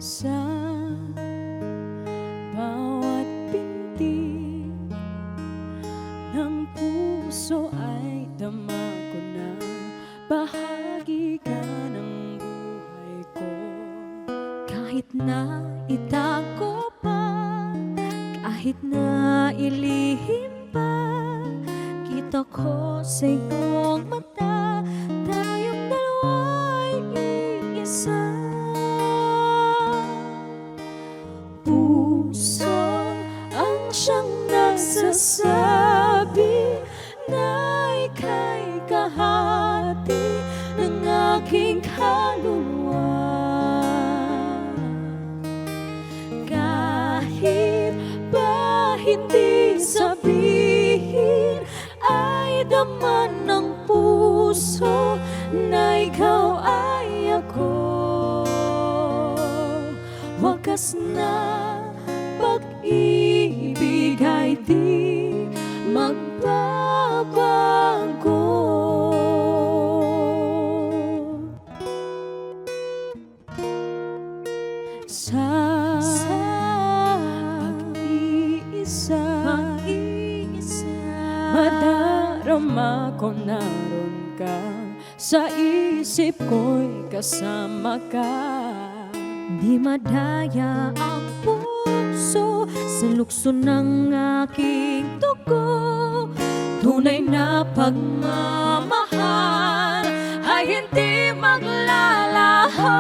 Sa bawat pintig ng puso ay dama ko na bahagi ka ng buhay ko. Kahit na itago pa, kahit na ilihim pa, kita ko sa iyong mata, tayong dalawa'y iisa. Puso ang siyang nagsasabi na ika'y kahati ng aking kaluluwa. Kahit ba hindi sabihin, ay daman ng puso na ikaw ay ako. Wagas na pag-ibig ay di magbabago. Sa pag-iisa, madarama ko naroon ka, sa isip ko'y kasama ka. Di madaya ang puso sa lukso ng aking dugo. Tunay na pagmamahal ay hindi maglalaho.